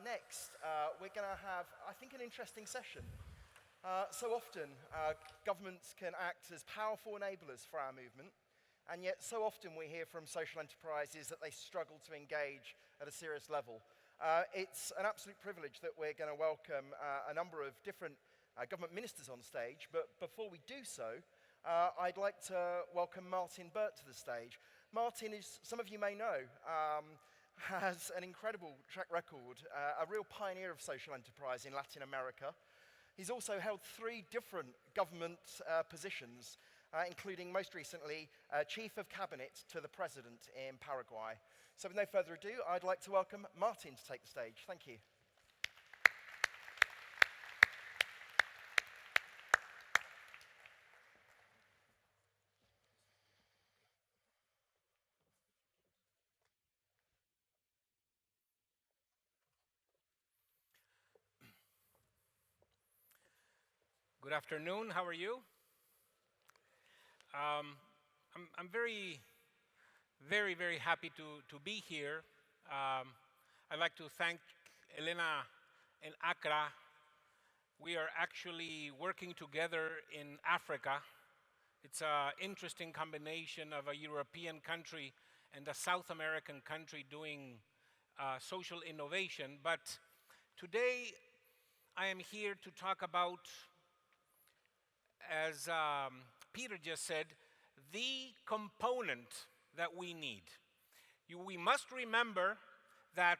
Next, we're going to have, I think, an interesting session. So often, governments can act as powerful enablers for our movement, and yet so often we hear from social enterprises that they struggle to engage at a serious level. It's an absolute privilege that we're going to welcome a number of different government ministers on stage, but before we do so, I'd like to welcome Burt to the stage. Martin, as some of you may know, has an incredible track record, a real pioneer of social enterprise in Latin America. He's also held 3 different government positions, including most recently Chief of Cabinet to the President in Paraguay. So with no further ado, I'd like to welcome Martin to take the stage. Thank you. Good afternoon. How are you? I'm very happy to be here. I'd like to thank Elena and Accra. We are actually working together in Africa. It's an interesting combination of a European country and a South American country doing social innovation. But today I am here to talk about, as Peter just said, the component that we need. We must remember that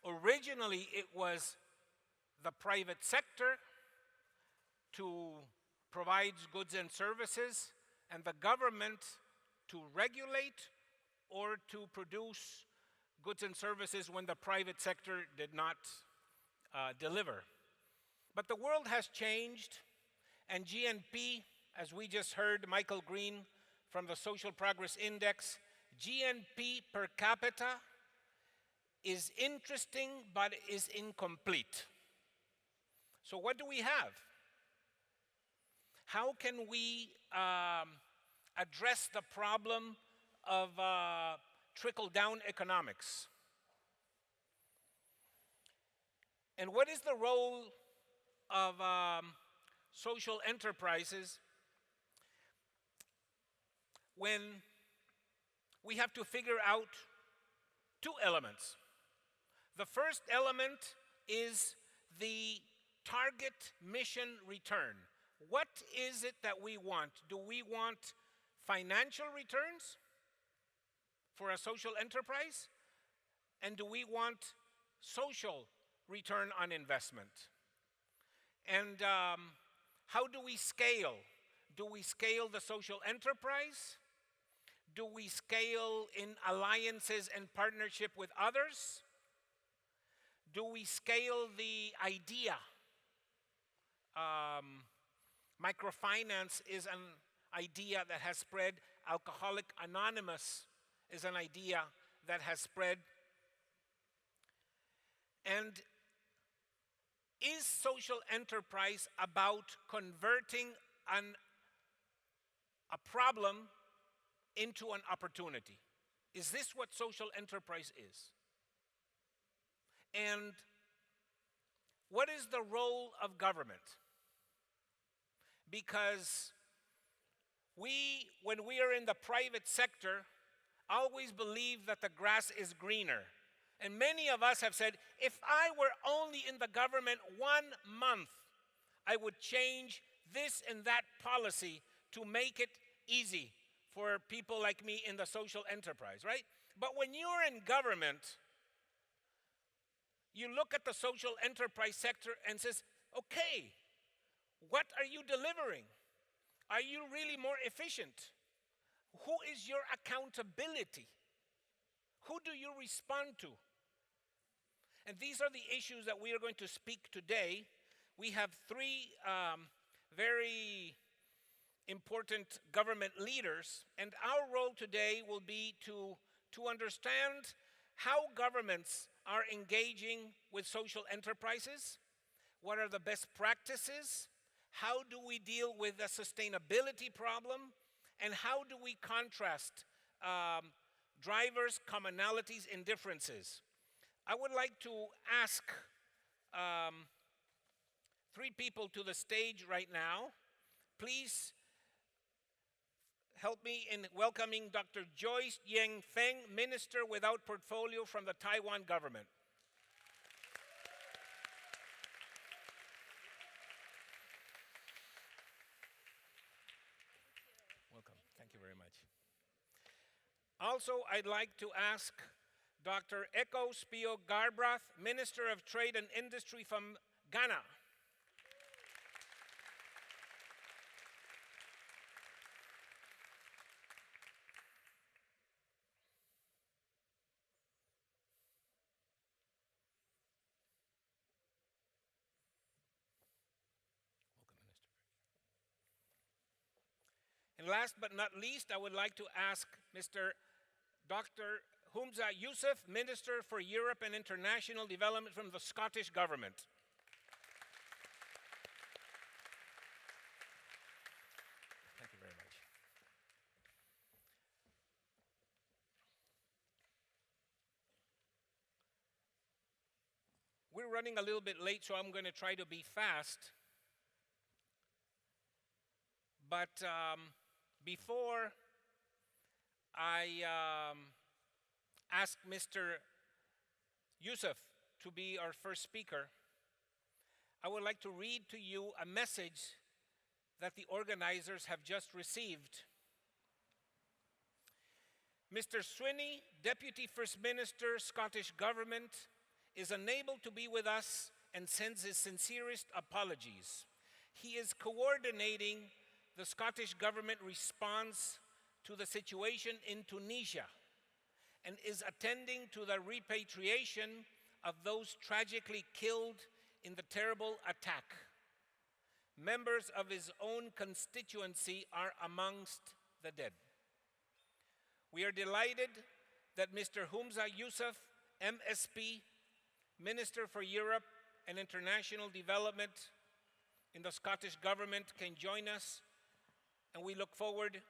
originally it was the private sector to provide goods and services, and the government to regulate or to produce goods and services when the private sector did not deliver. But the world has changed. And GNP, as we just heard Michael Green from the Social Progress Index, GNP per capita is interesting but is incomplete. So what do we have? How can we address the problem of trickle-down economics? And what is the role of social enterprises when we have to figure out 2 elements? The first element is the target mission return. What is it that we want? Do we want financial returns for a social enterprise? And do we want social return on investment? And how do we scale? Do we scale the social enterprise? Do we scale in alliances and partnership with others? Do we scale the idea? Microfinance is an idea that has spread. Alcoholic Anonymous is an idea that has spread. And is social enterprise about converting a problem into an opportunity? Is this what social enterprise is? And what is the role of government? Because when we are in the private sector, always believe that the grass is greener. And many of us have said, if I were only in the government 1 month, I would change this and that policy to make it easy for people like me in the social enterprise, right? But when you're in government, you look at the social enterprise sector and says, okay, what are you delivering? Are you really more efficient? Who is your accountability? Who do you respond to? And these are the issues that we are going to speak today. We have 3 very important government leaders, and our role today will be to understand how governments are engaging with social enterprises, what are the best practices, how do we deal with the sustainability problem, and how do we contrast drivers, commonalities, and differences. I would like to ask three people to the stage right now. Please help me in welcoming Dr. Joyce Feng, Minister without Portfolio from the Taiwan government. Welcome. Thank you very much. Also, I'd like to ask Dr. Ekow Spio-Garbrah, Minister of Trade and Industry from Ghana. And last but not least, I would like to ask Dr. Humza Yousaf, Minister for Europe and International Development from the Scottish Government. Thank you very much. We're running a little bit late, so I'm going to try to be fast. But before I ask Mr. Yousaf to be our first speaker, I would like to read to you a message that the organizers have just received. Mr. Swinney, Deputy First Minister, Scottish Government, is unable to be with us and sends his sincerest apologies. He is coordinating the Scottish Government response to the situation in Tunisia and is attending to the repatriation of those tragically killed in the terrible attack. Members of his own constituency are amongst the dead. We are delighted that Mr. Humza Yousaf, MSP, Minister for Europe and International Development in the Scottish Government, can join us, and we look forward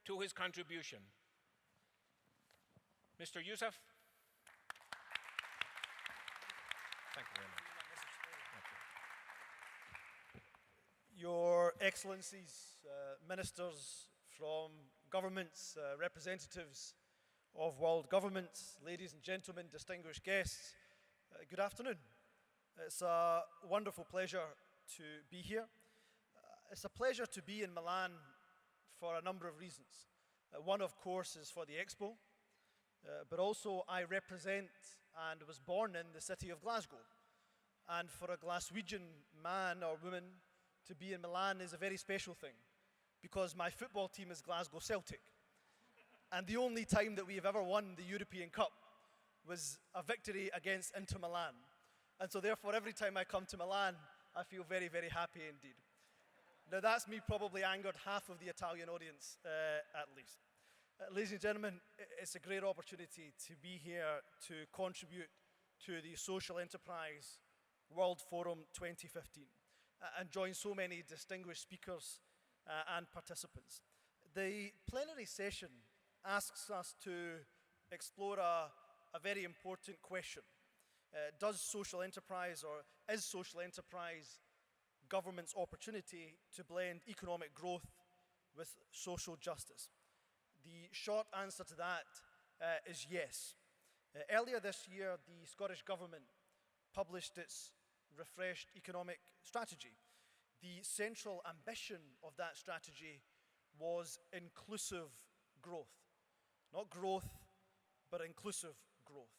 to his contribution. Mr. Yousaf. Thank you very much. Your Excellencies, ministers from governments, representatives of world governments, ladies and gentlemen, distinguished guests, good afternoon. It's a wonderful pleasure to be here. It's a pleasure to be in Milan for a number of reasons. One, of course, is for the Expo, but also I represent and was born in the city of Glasgow. And for a Glaswegian man or woman to be in Milan is a very special thing, because my football team is Glasgow Celtic. And the only time that we have ever won the European Cup was a victory against Inter Milan. And so therefore, every time I come to Milan, I feel very, very happy indeed. Now that's me probably angered half of the Italian audience, at least. Ladies and gentlemen, it's a great opportunity to be here to contribute to the Social Enterprise World Forum 2015 and join so many distinguished speakers and participants. The plenary session asks us to explore a very important question. Does social enterprise, or is social enterprise government's opportunity to blend economic growth with social justice? The short answer to that is yes. Earlier this year, the Scottish Government published its refreshed economic strategy. The central ambition of that strategy was inclusive growth. Not growth, but inclusive growth,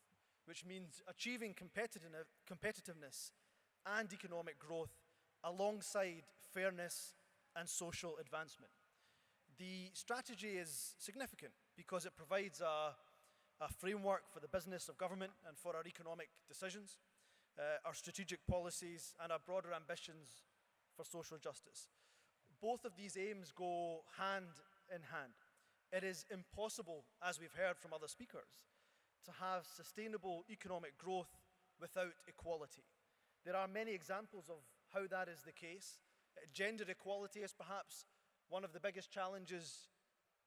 which means achieving competitiveness and economic growth alongside fairness and social advancement. The strategy is significant because it provides a framework for the business of government and for our economic decisions, our strategic policies, and our broader ambitions for social justice. Both of these aims go hand in hand. It is impossible, as we've heard from other speakers, to have sustainable economic growth without equality. There are many examples of how that is the case. Gender equality is perhaps one of the biggest challenges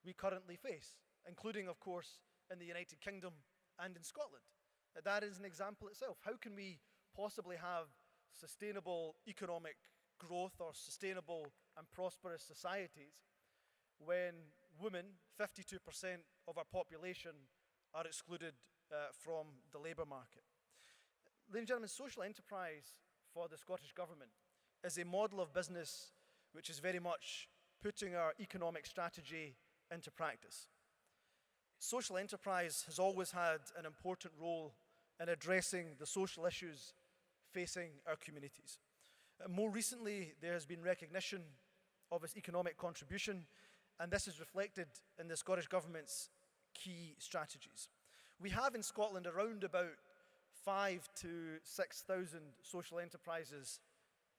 we currently face, including, of course, in the United Kingdom and in Scotland. That is an example itself. How can we possibly have sustainable economic growth or sustainable and prosperous societies when women, 52% of our population, are excluded from the labour market? Ladies and gentlemen, social enterprise for the Scottish Government is a model of business which is very much putting our economic strategy into practice. Social enterprise has always had an important role in addressing the social issues facing our communities. More recently, there has been recognition of its economic contribution, and this is reflected in the Scottish Government's key strategies. We have in Scotland around about 5,000 to 6,000 social enterprises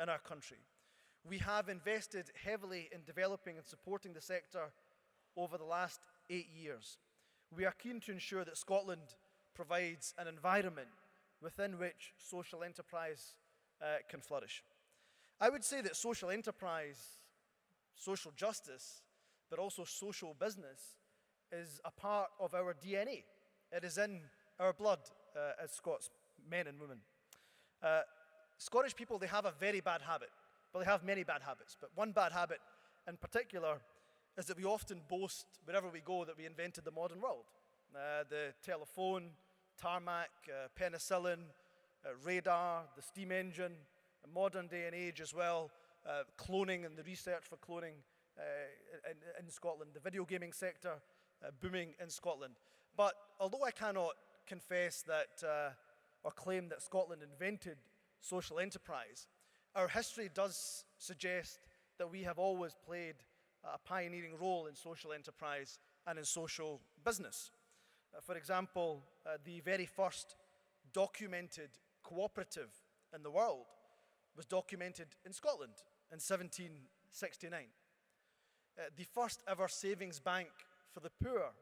in our country. We have invested heavily in developing and supporting the sector over the last 8 years. We are keen to ensure that Scotland provides an environment within which social enterprise can flourish. I would say that social enterprise, social justice, but also social business is a part of our DNA. It is in our blood as Scots men and women. Scottish people, they have a very bad habit. Well, they have many bad habits, but one bad habit in particular is that we often boast, wherever we go, that we invented the modern world. The telephone, tarmac, penicillin, radar, the steam engine, modern day and age as well, cloning and the research for cloning in Scotland, the video gaming sector booming in Scotland. But although I cannot confess that or claim that Scotland invented social enterprise, our history does suggest that we have always played a pioneering role in social enterprise and in social business. For example, the very first documented cooperative in the world was documented in Scotland in 1769. The first ever savings bank for the poor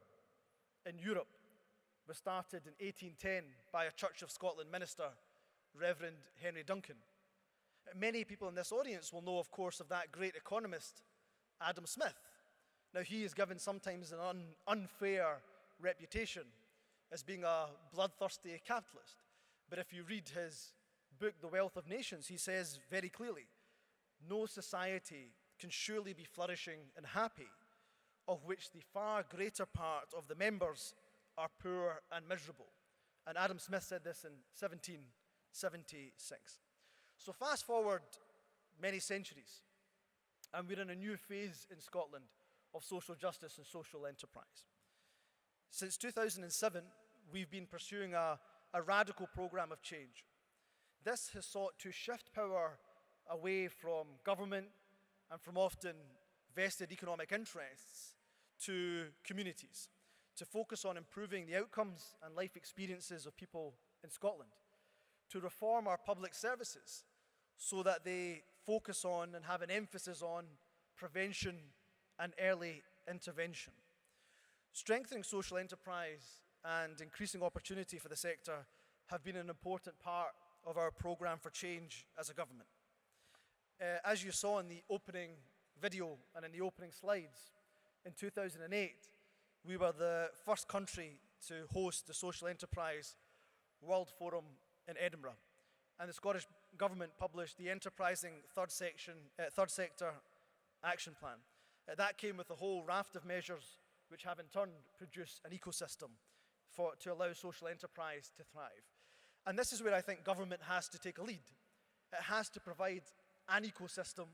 in Europe was started in 1810 by a Church of Scotland minister, Reverend Henry Duncan. Many people in this audience will know, of course, of that great economist, Adam Smith. Now, he is given sometimes an unfair reputation as being a bloodthirsty capitalist. But if you read his book, The Wealth of Nations, he says very clearly, no society can surely be flourishing and happy of which the far greater part of the members are poor and miserable. And Adam Smith said this in 1776. So fast forward many centuries, and we're in a new phase in Scotland of social justice and social enterprise. Since 2007, we've been pursuing a radical program of change. This has sought to shift power away from government and from often vested economic interests to communities, to focus on improving the outcomes and life experiences of people in Scotland, to reform our public services so that they focus on and have an emphasis on prevention and early intervention. Strengthening social enterprise and increasing opportunity for the sector have been an important part of our program for change as a government. As you saw in the opening video and in the opening slides, in 2008, we were the first country to host the Social Enterprise World Forum in Edinburgh. And the Scottish Government published the Enterprising Third Sector Action Plan. That came with a whole raft of measures which have in turn produced an ecosystem to allow social enterprise to thrive. And this is where I think government has to take a lead. It has to provide an ecosystem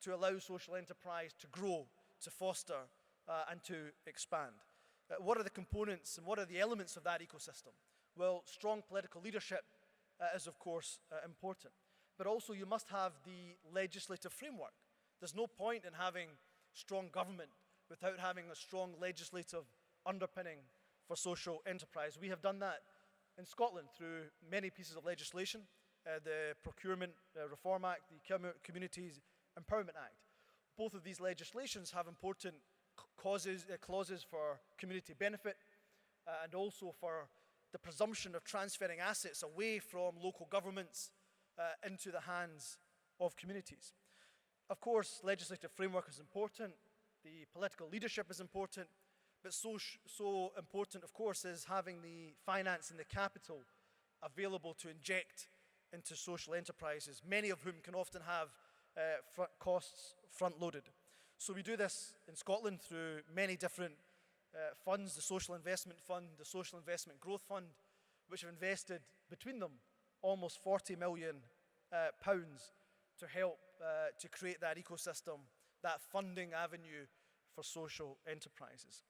to allow social enterprise to grow, to foster, and to expand. What are the components and what are the elements of that ecosystem? Well, strong political leadership is of course important, but also you must have the legislative framework. There's no point in having strong government without having a strong legislative underpinning for social enterprise. We have done that in Scotland through many pieces of legislation, the Procurement Reform Act, the Communities Empowerment Act. Both of these legislations have important clauses for community benefit and also for the presumption of transferring assets away from local governments into the hands of communities. Of course, legislative framework is important, the political leadership is important, but so important, of course, is having the finance and the capital available to inject into social enterprises, many of whom can often have costs front-loaded. So we do this in Scotland through many different funds, the Social Investment Fund, the Social Investment Growth Fund, which have invested between them almost £40 million to help to create that ecosystem, that funding avenue for social enterprises.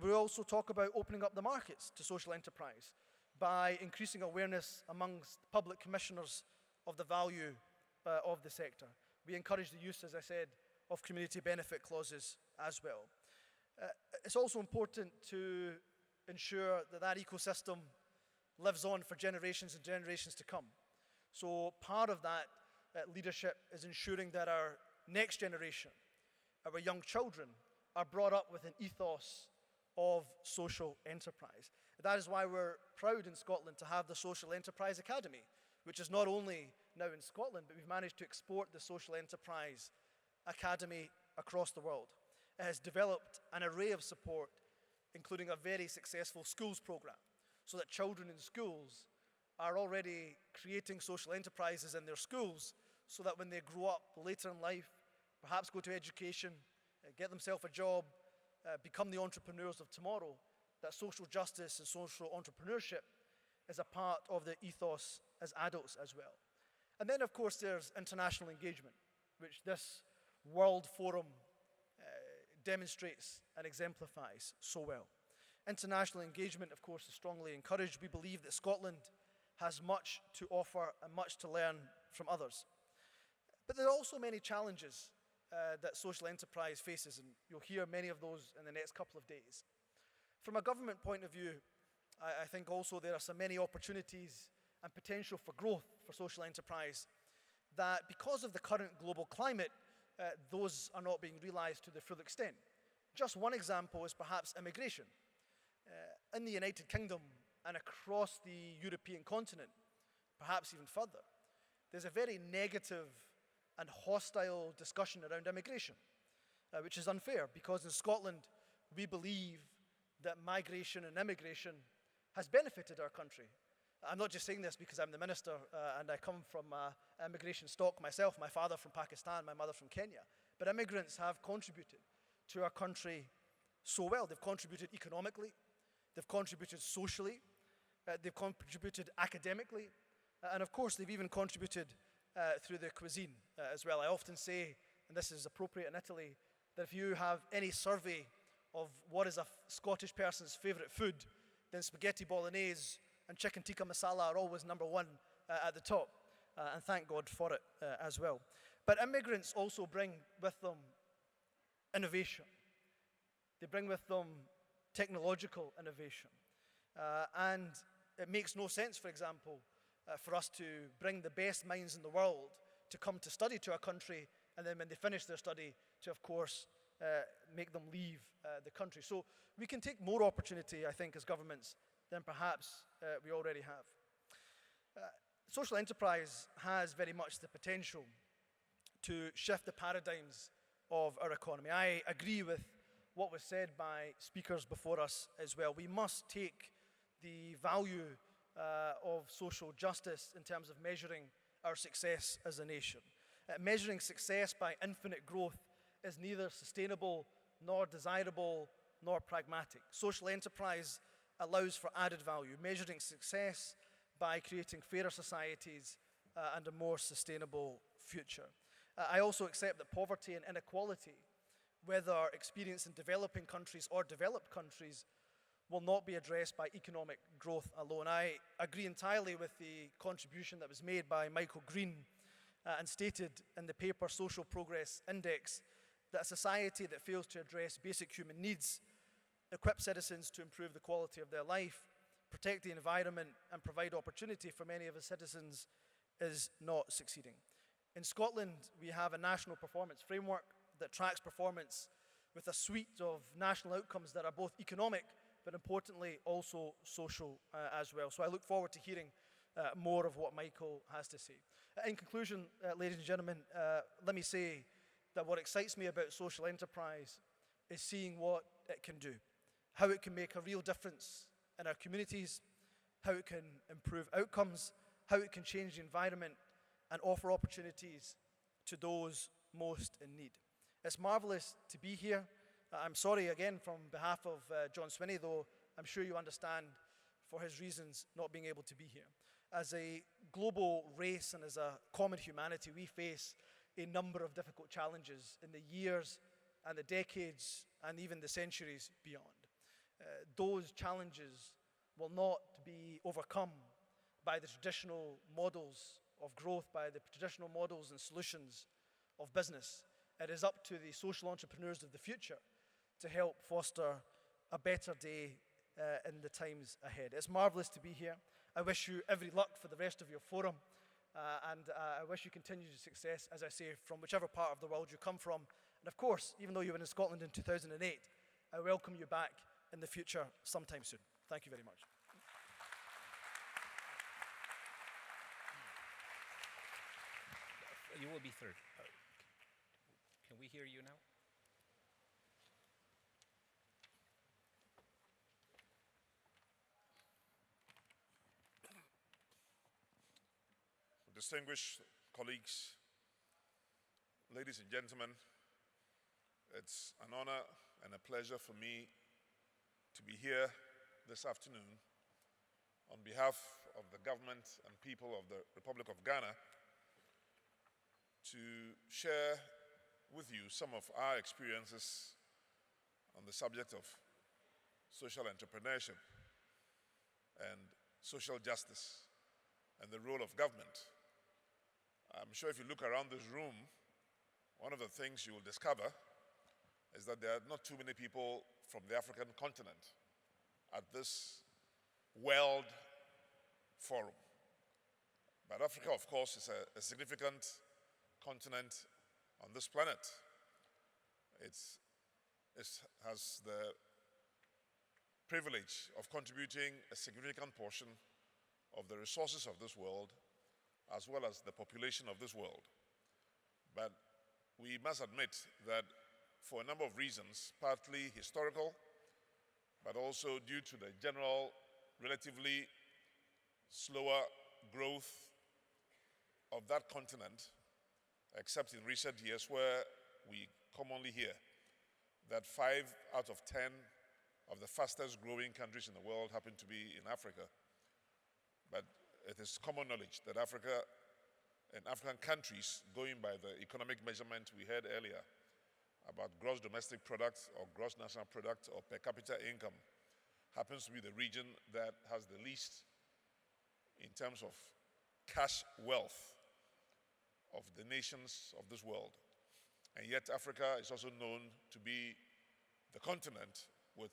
We also talk about opening up the markets to social enterprise by increasing awareness amongst public commissioners of the value of the sector. We encourage the use, as I said, of community benefit clauses as well. It's also important to ensure that that ecosystem lives on for generations and generations to come. So part of that leadership is ensuring that our next generation, our young children, are brought up with an ethos of social enterprise. That is why we're proud in Scotland to have the Social Enterprise Academy, which is not only now in Scotland, but we've managed to export the Social Enterprise Academy across the world. It has developed an array of support, including a very successful schools program, so that children in schools are already creating social enterprises in their schools, so that when they grow up later in life, perhaps go to education, get themselves a job, become the entrepreneurs of tomorrow, that social justice and social entrepreneurship is a part of the ethos as adults as well. And then, of course, there's international engagement, which this World Forum demonstrates and exemplifies so well. International engagement, of course, is strongly encouraged. We believe that Scotland has much to offer and much to learn from others. But there are also many challenges that social enterprise faces, and you'll hear many of those in the next couple of days. From a government point of view, I think also there are so many opportunities and potential for growth for social enterprise that because of the current global climate, those are not being realized to their full extent. Just one example is perhaps immigration. In the United Kingdom and across the European continent, perhaps even further, there's a very negative and hostile discussion around immigration, which is unfair because in Scotland we believe that migration and immigration has benefited our country. I'm not just saying this because I'm the minister and I come from immigration stock myself, my father from Pakistan, my mother from Kenya, but immigrants have contributed to our country so well. They've contributed economically, they've contributed socially, they've contributed academically, and of course they've even contributed through their cuisine as well. I often say, and this is appropriate in Italy, that if you have any survey of what is a Scottish person's favourite food, then spaghetti bolognese and chicken tikka masala are always number one at the top, and thank God for it as well. But immigrants also bring with them innovation. They bring with them technological innovation. And it makes no sense, for example, for us to bring the best minds in the world to come to study to our country, and then when they finish their study, to, of course, make them leave the country. So we can take more opportunity, I think, as governments than perhaps we already have. Social enterprise has very much the potential to shift the paradigms of our economy. I agree with what was said by speakers before us as well. We must take the value of social justice in terms of measuring our success as a nation. Measuring success by infinite growth is neither sustainable, nor desirable, nor pragmatic. Social enterprise allows for added value, measuring success by creating fairer societies and a more sustainable future. I also accept that poverty and inequality, whether experienced in developing countries or developed countries, will not be addressed by economic growth alone. I agree entirely with the contribution that was made by Michael Green and stated in the paper Social Progress Index that a society that fails to address basic human needs, equip citizens to improve the quality of their life, protect the environment, and provide opportunity for many of its citizens is not succeeding. In Scotland, we have a national performance framework that tracks performance with a suite of national outcomes that are both economic, but importantly also social as well. So I look forward to hearing more of what Michael has to say. In conclusion, ladies and gentlemen, let me say that what excites me about social enterprise is seeing what it can do, how it can make a real difference in our communities, how it can improve outcomes, how it can change the environment, and offer opportunities to those most in need. It's marvelous to be here. I'm sorry again from behalf of John Swinney, though I'm sure you understand for his reasons not being able to be here. As a global race and as a common humanity, we face a number of difficult challenges in the years and the decades and even the centuries beyond. Those challenges will not be overcome by the traditional models of growth, by the traditional models and solutions of business. It is up to the social entrepreneurs of the future to help foster a better day in the times ahead. It's marvelous to be here. I wish you every luck for the rest of your forum, and I wish you continued success, as I say, from whichever part of the world you come from. And of course, even though you were in Scotland in 2008, I welcome you back in the future sometime soon. Thank you very much. You will be third. Can we hear you now? Distinguished colleagues, ladies and gentlemen, it's an honor and a pleasure for me to be here this afternoon on behalf of the government and people of the Republic of Ghana to share with you some of our experiences on the subject of social entrepreneurship and social justice and the role of government. I'm sure if you look around this room, one of the things you will discover is that there are not too many people from the African continent at this World Forum. But Africa, of course, is a significant continent on this planet. It has the privilege of contributing a significant portion of the resources of this world, as well as the population of this world. But we must admit that for a number of reasons, partly historical, but also due to the general, relatively slower growth of that continent, except in recent years where we commonly hear that 5 out of 10 of the fastest growing countries in the world happen to be in Africa. But it is common knowledge that Africa and African countries, going by the economic measurement we heard earlier about gross domestic product or gross national product or per capita income, happens to be the region that has the least in terms of cash wealth of the nations of this world. And yet Africa is also known to be the continent with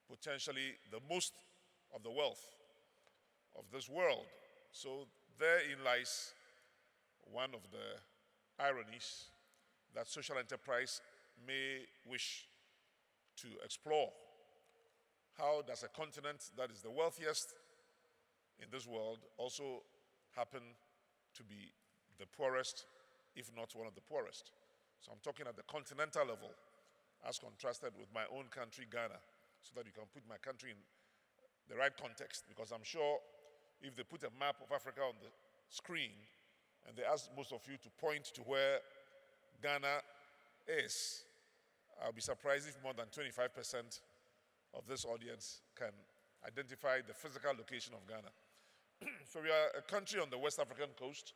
potentially the most of the wealth of this world. So therein lies one of the ironies that social enterprise may wish to explore. How does a continent that is the wealthiest in this world also happen to be the poorest, if not one of the poorest? So I'm talking at the continental level as contrasted with my own country, Ghana, so that you can put my country in the right context, because I'm sure if they put a map of Africa on the screen and they ask most of you to point to where Ghana is, I'll be surprised if more than 25% of this audience can identify the physical location of Ghana. So we are a country on the West African coast,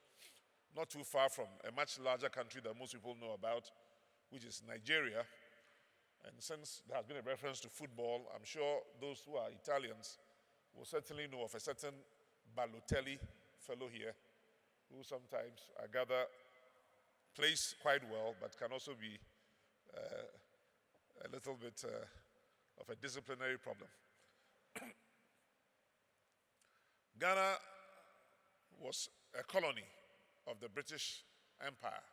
not too far from a much larger country that most people know about, which is Nigeria. And since there has been a reference to football, I'm sure those who are Italians will certainly know of a certain Balotelli fellow here, who sometimes, I gather, plays quite well, but can also be a little bit of a disciplinary problem. Ghana was a colony of the British Empire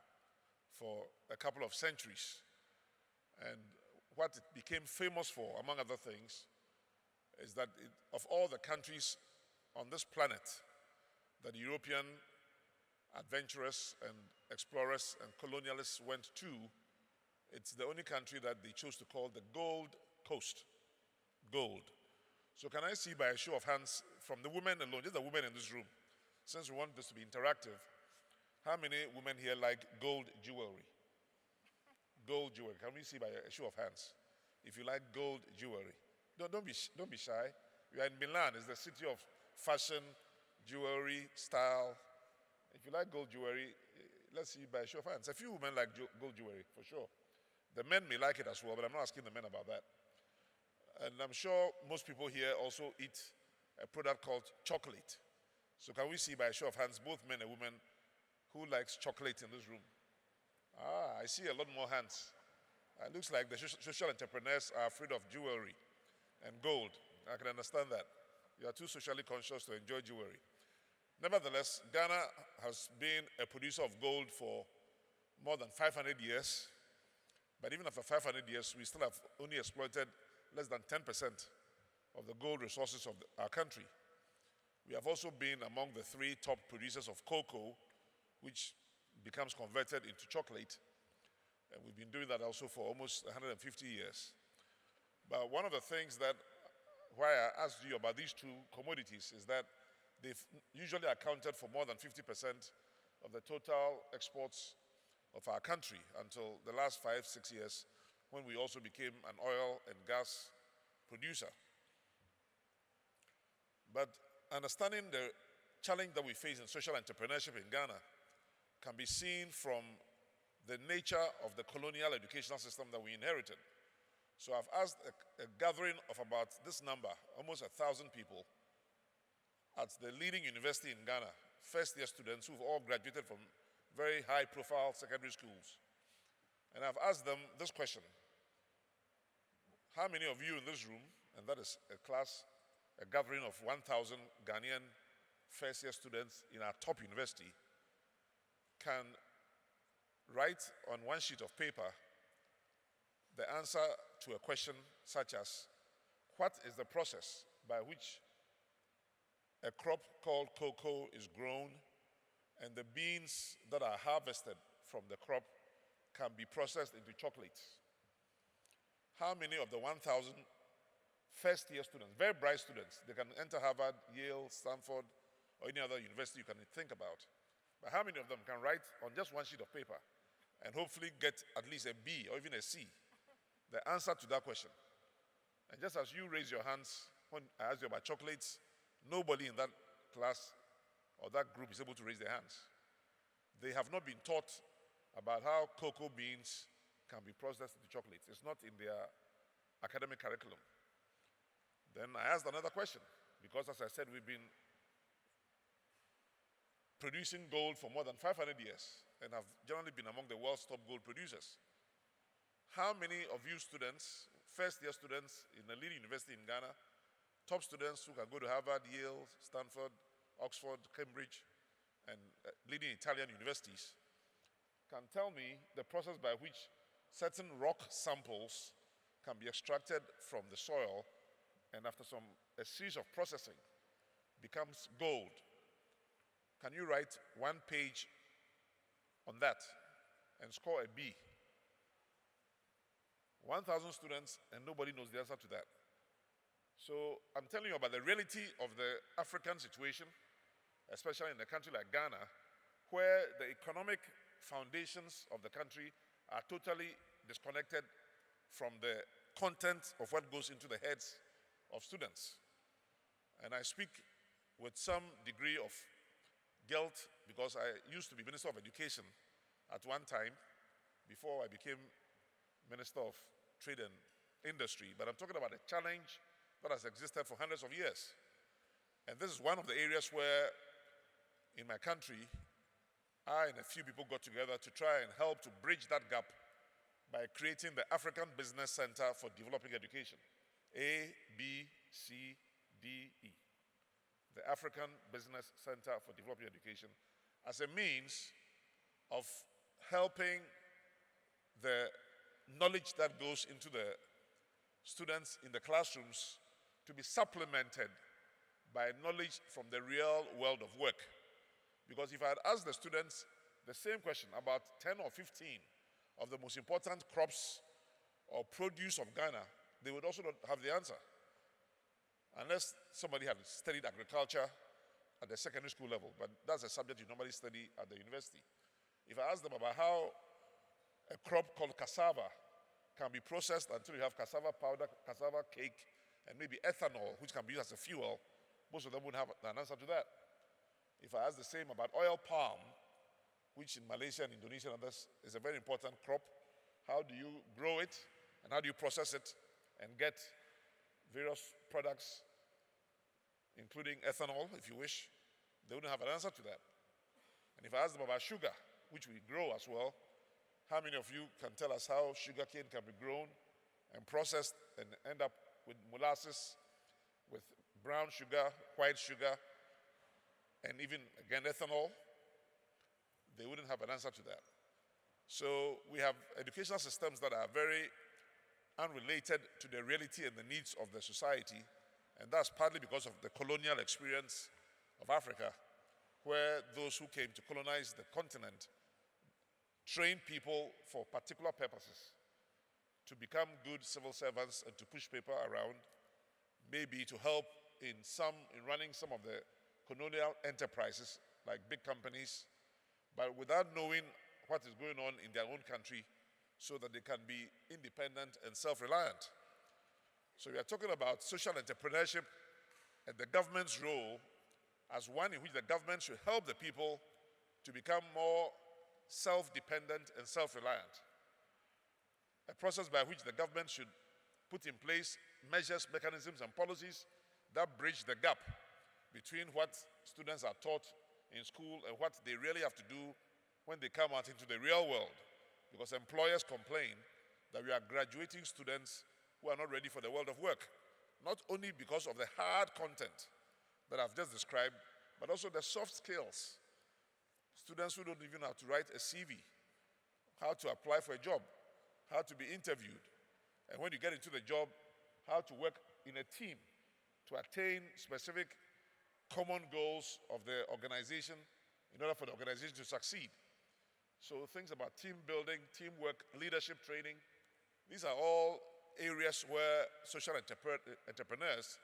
for a couple of centuries. And what it became famous for, among other things, is that of all the countries on this planet that European adventurers and explorers and colonialists went to, it's the only country that they chose to call the Gold Coast. Gold. So can I see by a show of hands from the women alone, just the women in this room, since we want this to be interactive, how many women here like gold jewelry? Gold jewelry. Can we see by a show of hands? If you like gold jewelry. Don't be shy. You are in Milan. It's the city of fashion, jewelry, style. If you like gold jewelry, let's see by a show of hands. A few women like gold jewelry, for sure. The men may like it as well, but I'm not asking the men about that. And I'm sure most people here also eat a product called chocolate. So can we see by a show of hands, both men and women, who likes chocolate in this room? I see a lot more hands. It looks like the social entrepreneurs are afraid of jewelry and gold. I can understand that. You are too socially conscious to enjoy jewelry. Nevertheless, Ghana has been a producer of gold for more than 500 years. But even after 500 years, we still have only exploited less than 10% of the gold resources of our country. We have also been among the 3 top producers of cocoa, which becomes converted into chocolate. And we've been doing that also for almost 150 years. But one of the things that, why I asked you about these 2 commodities is that they've usually accounted for more than 50% of the total exports of our country until the last 5-6 years, when we also became an oil and gas producer. But understanding the challenge that we face in social entrepreneurship in Ghana can be seen from the nature of the colonial educational system that we inherited. So I've asked a gathering of about this number, almost 1,000 people, at the leading university in Ghana, first-year students who've all graduated from very high-profile secondary schools. And I've asked them this question: how many of you in this room, and that is a gathering of 1,000 Ghanaian first-year students in our top university, can write on one sheet of paper the answer to a question such as, what is the process by which a crop called cocoa is grown and the beans that are harvested from the crop can be processed into chocolate? How many of the 1,000 first-year students, very bright students, they can enter Harvard, Yale, Stanford, or any other university you can think about, but how many of them can write on just one sheet of paper and hopefully get at least a B or even a C, the answer to that question? And just as you raise your hands when I asked you about chocolates, nobody in that class or that group is able to raise their hands. They have not been taught about how cocoa beans can be processed into chocolates. It's not in their academic curriculum. Then I asked another question, because as I said, we've been producing gold for more than 500 years and have generally been among the world's top gold producers. How many of you students, first-year students in a leading university in Ghana, top students who can go to Harvard, Yale, Stanford, Oxford, Cambridge, and leading Italian universities, can tell me the process by which certain rock samples can be extracted from the soil and after a series of processing becomes gold? Can you write one page on that and score a B? 1,000 students and nobody knows the answer to that. So I'm telling you about the reality of the African situation, especially in a country like Ghana, where the economic foundations of the country are totally disconnected from the content of what goes into the heads of students. And I speak with some degree of guilt because I used to be Minister of Education at one time before I became Minister of Trade and Industry. But I'm talking about a challenge that has existed for hundreds of years. And this is one of the areas where in my country, I and a few people got together to try and help to bridge that gap by creating the African Business Center for Developing Education, ABCDE. The African Business Center for Developing Education, as a means of helping the knowledge that goes into the students in the classrooms to be supplemented by knowledge from the real world of work. Because if I had asked the students the same question about 10 or 15 of the most important crops or produce of Ghana, they would also not have the answer. unless somebody had studied agriculture at the secondary school level, but that's a subject you normally study at the university. If I ask them about how a crop called cassava can be processed until you have cassava powder, cassava cake, and maybe ethanol, which can be used as a fuel, most of them wouldn't have an answer to that. If I ask the same about oil palm, which in Malaysia and Indonesia and others is a very important crop, how do you grow it and how do you process it and get various products, including ethanol, if you wish, they wouldn't have an answer to that. And if I ask them about sugar, which we grow as well, how many of you can tell us how sugarcane can be grown and processed and end up with molasses, with brown sugar, white sugar, and even, again, ethanol? They wouldn't have an answer to that. So we have educational systems that are very unrelated to the reality and the needs of the society, and that's partly because of the colonial experience of Africa, where those who came to colonize the continent trained people for particular purposes, to become good civil servants and to push paper around, maybe to help in running some of the colonial enterprises like big companies, but without knowing what is going on in their own country so that they can be independent and self-reliant. So we are talking about social entrepreneurship and the government's role as one in which the government should help the people to become more self-dependent and self-reliant. A process by which the government should put in place measures, mechanisms, and policies that bridge the gap between what students are taught in school and what they really have to do when they come out into the real world. Because employers complain that we are graduating students who are not ready for the world of work, not only because of the hard content that I've just described, but also the soft skills. Students who don't even know how to write a CV, how to apply for a job, how to be interviewed, and when you get into the job, how to work in a team to attain specific common goals of the organization in order for the organization to succeed. So things about team building, teamwork, leadership training, these are all areas where social entrepreneurs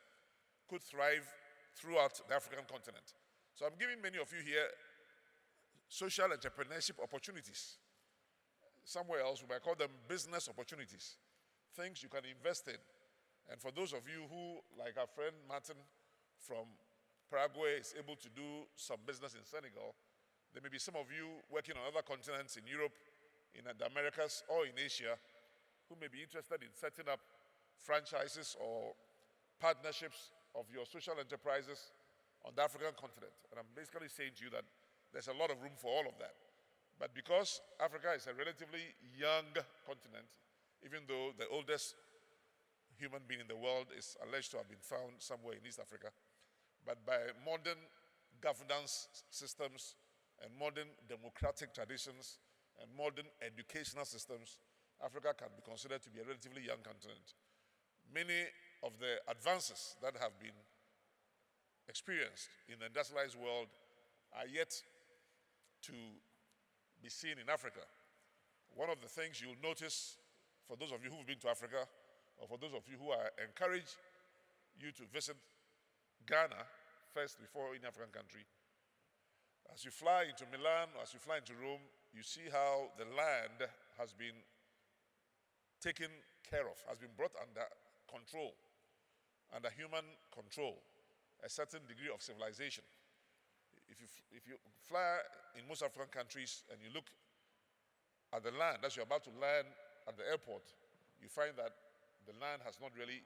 could thrive throughout the African continent. So I'm giving many of you here social entrepreneurship opportunities. Somewhere else, we might call them business opportunities, things you can invest in. And for those of you who, like our friend Martin from Paraguay, is able to do some business in Senegal, there may be some of you working on other continents in Europe, in the Americas, or in Asia, who may be interested in setting up franchises or partnerships of your social enterprises on the African continent. And I'm basically saying to you that there's a lot of room for all of that. But because Africa is a relatively young continent, even though the oldest human being in the world is alleged to have been found somewhere in East Africa, but by modern governance systems and modern democratic traditions and modern educational systems, Africa can be considered to be a relatively young continent. Many of the advances that have been experienced in the industrialized world are yet to be seen in Africa. One of the things you'll notice, for those of you who've been to Africa, or for those of you who are encouraged you to visit Ghana first before any African country, as you fly into Milan, or as you fly into Rome, you see how the land has been taken care of, has been brought under control, under human control, a certain degree of civilization. If you fly in most African countries and you look at the land as you're about to land at the airport, you find that the land has not really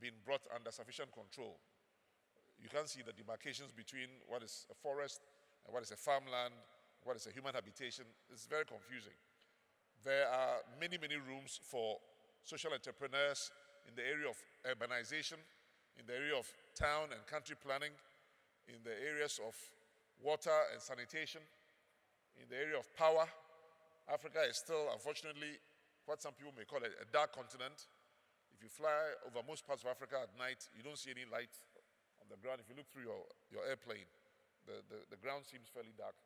been brought under sufficient control. You can't see the demarcations between what is a forest and what is a farmland, what is a human habitation. It's very confusing. There are many, many rooms for social entrepreneurs in the area of urbanization, in the area of town and country planning, in the areas of water and sanitation, in the area of power. Africa is still, unfortunately, what some people may call a dark continent. If you fly over most parts of Africa at night, you don't see any light on the ground. If you look through your airplane, the ground seems fairly dark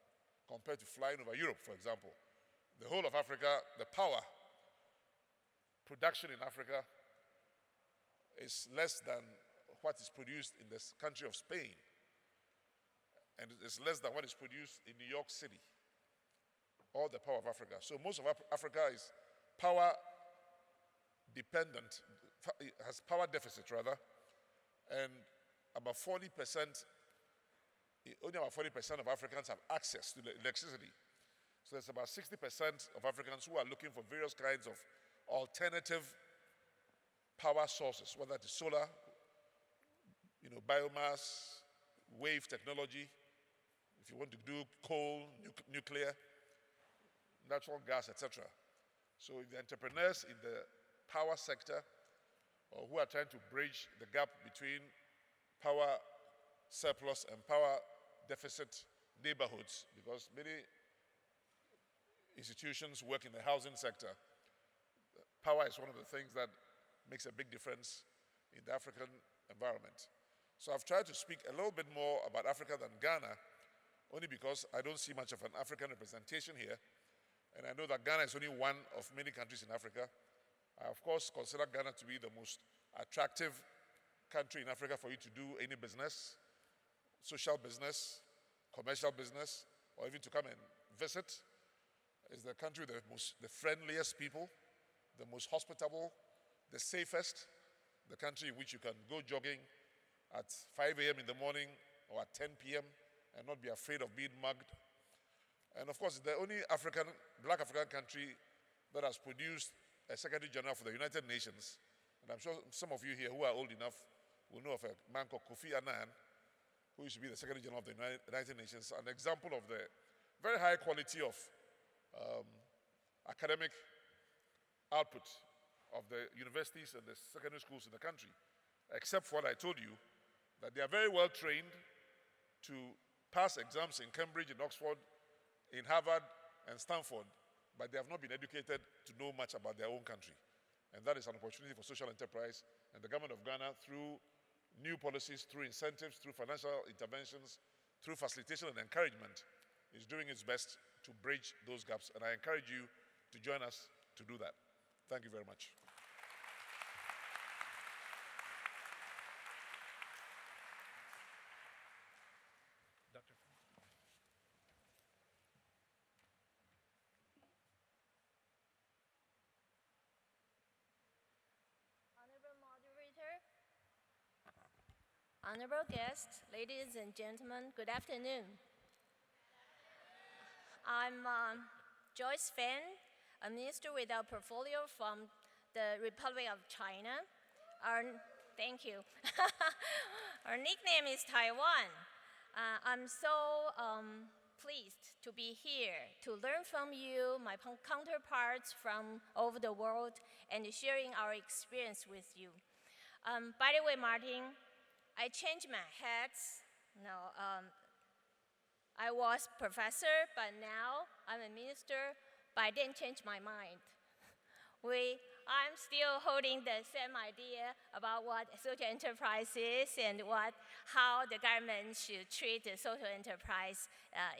compared to flying over Europe, for example. The whole of Africa, the power production in Africa is less than what is produced in this country of Spain, and it's less than what is produced in New York City. All the power of Africa. So most of Africa is power dependent, has power deficit rather, and about 40%, only about 40% of Africans have access to the electricity. So there's about 60% of Africans who are looking for various kinds of alternative power sources, whether it is solar, biomass, wave technology, if you want to do coal, nuclear, natural gas, etc. So if the entrepreneurs in the power sector or who are trying to bridge the gap between power surplus and power deficit neighborhoods, because many institutions work in the housing sector, power is one of the things that makes a big difference in the African environment. So I've tried to speak a little bit more about Africa than Ghana, only because I don't see much of an African representation here. And I know that Ghana is only one of many countries in Africa. I, of course, consider Ghana to be the most attractive country in Africa for you to do any business, social business, commercial business, or even to come and visit. It's the country with the friendliest people, the most hospitable, the safest, the country in which you can go jogging at 5 a.m. in the morning or at 10 p.m. and not be afraid of being mugged. And of course, the only black African country that has produced a Secretary General for the United Nations, and I'm sure some of you here who are old enough will know of a man called Kofi Annan, who used to be the Secretary General of the United Nations, an example of the very high quality of academic output of the universities and the secondary schools in the country, except for what I told you, that they are very well trained to pass exams in Cambridge, in Oxford, in Harvard and Stanford, but they have not been educated to know much about their own country. And that is an opportunity for social enterprise, and the government of Ghana, through new policies, through incentives, through financial interventions, through facilitation and encouragement, is doing its best to bridge those gaps. And I encourage you to join us to do that. Thank you very much. Dr. Honorable Moderator, honorable guests, ladies and gentlemen, good afternoon. I'm Joyce Feng, a minister with a portfolio from the Republic of China. Thank you. Our nickname is Taiwan. I'm so pleased to be here to learn from you, my counterparts from over the world, and sharing our experience with you. By the way, Martin, I changed my hats. No, I was professor, but now I'm a minister, but I didn't change my mind. I'm still holding the same idea about what social enterprise is and how the government should treat the social enterprise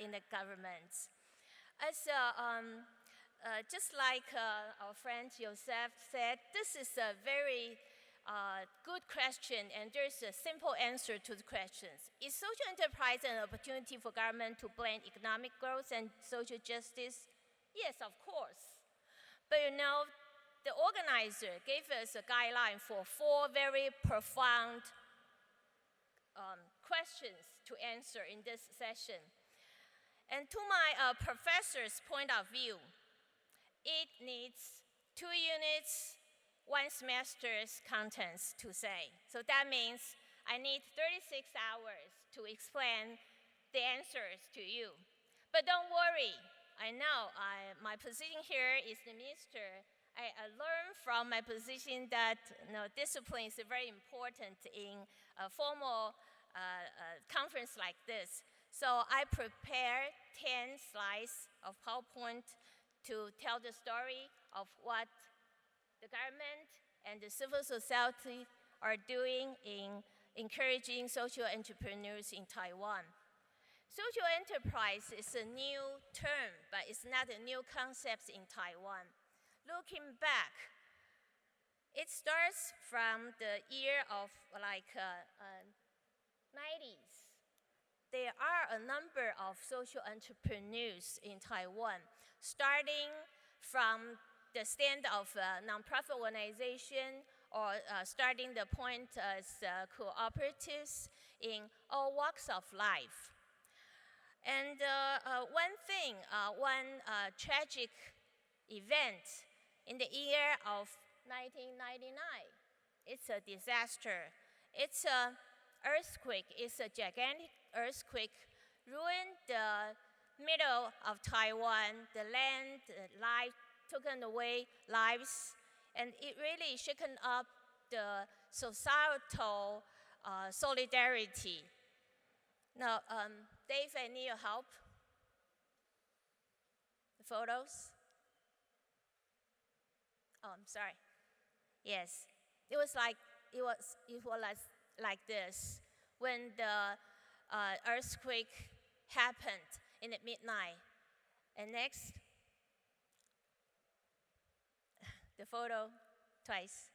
in the government. Just like our friend Yousaf said, this is a very good question, and there's a simple answer to the questions. Is social enterprise an opportunity for government to blend economic growth and social justice? Yes, of course. But the organizer gave us a guideline for 4 very profound questions to answer in this session. And to my professor's point of view, it needs 2 units, 1 semester's contents to say. So that means I need 36 hours to explain the answers to you. But don't worry, I know my position here is the minister. I learned from my position that discipline is very important in a formal conference like this. So I prepared 10 slides of PowerPoint to tell the story of what the government and the civil society are doing in encouraging social entrepreneurs in Taiwan. Social enterprise is a new term, but it's not a new concept in Taiwan. Looking back, it starts from the year of 90s. There are a number of social entrepreneurs in Taiwan, starting from the stand of nonprofit organization or starting the point as cooperatives in all walks of life. And one tragic event in the year of 1999, it's a disaster. It's an earthquake. It's a gigantic earthquake, ruined the middle of Taiwan, the land, life, taken away lives, and it really shaken up the societal solidarity. Now, Dave, I need your help. The photos? Oh, I'm sorry. Yes, it was like this when the earthquake happened in the midnight. And next, the photo twice.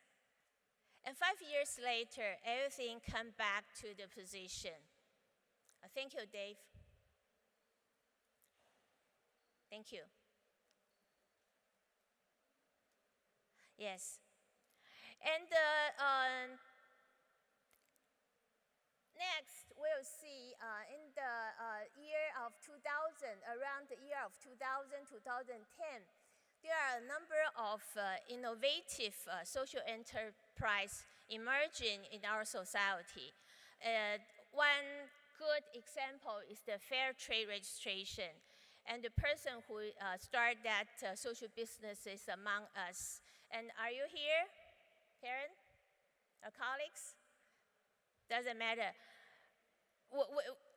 And 5 years later, everything came back to the position. Thank you, Dave. Thank you. Yes. And next, we'll see in the year of 2000, around the year of 2000, 2010, there are a number of innovative social enterprise emerging in our society. One good example is the fair trade registration. And the person who started that social business is among us. And are you here, Karen? Or colleagues? Doesn't matter.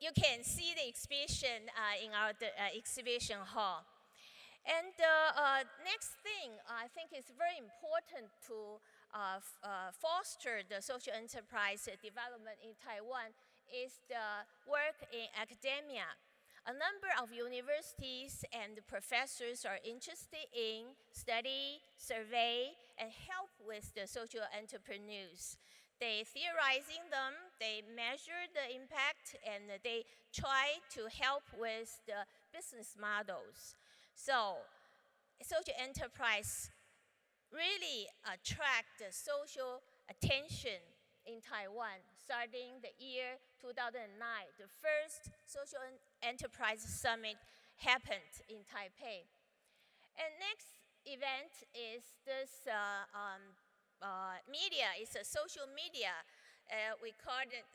You can see the exhibition in our exhibition hall. And next thing, I think it's very important to foster the social enterprise development in Taiwan is the work in academia. A number of universities and professors are interested in study, survey, and help with the social entrepreneurs. They theorizing them, they measure the impact, and they try to help with the business models. So, social enterprise really attract the social attention in Taiwan, starting the year 2009. The first social enterprise summit happened in Taipei. And next event is this media. It's a social media. We call it,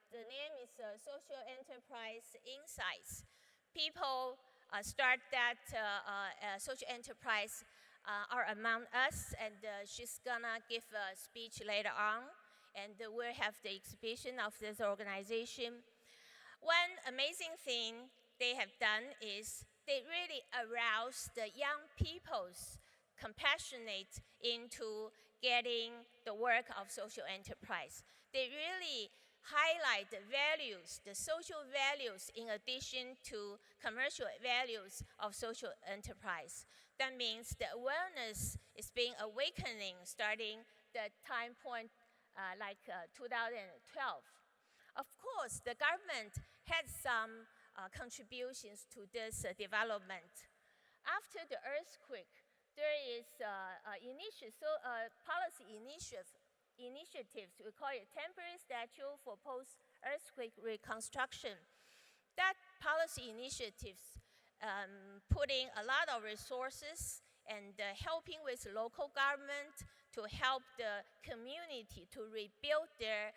the name is Social Enterprise Insights. People start that social enterprise are among us, and she's gonna give a speech later on. And we'll have the exhibition of this organization. One amazing thing they have done is they really arouse the young people's compassionate into getting the work of social enterprise. They really highlight the values, the social values, in addition to commercial values of social enterprise. That means the awareness is being awakening starting the time point 2012. Of course, the government had some contributions to this development. After the earthquake, there is policy initiatives. We call it temporary statute for post-earthquake reconstruction. That policy initiatives putting a lot of resources and helping with local government to help the community to rebuild their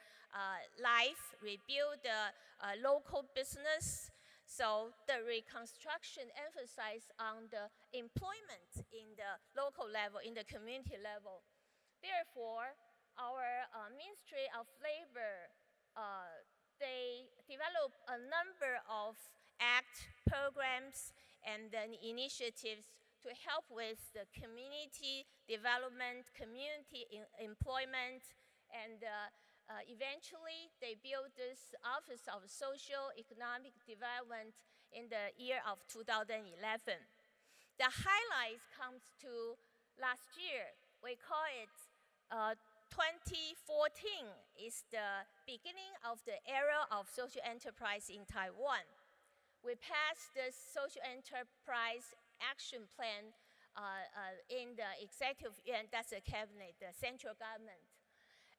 life, rebuild the local business. So the reconstruction emphasized on the employment in the local level, in the community level. Therefore, our Ministry of Labor, they developed a number of acts, programs, and then initiatives to help with the community development, community employment, and eventually they built this Office of Social Economic Development in the year of 2011. The highlights comes to last year. We call it 2014 is the beginning of the era of social enterprise in Taiwan. We passed the social enterprise action plan in the executive yuan, that's the cabinet, the central government.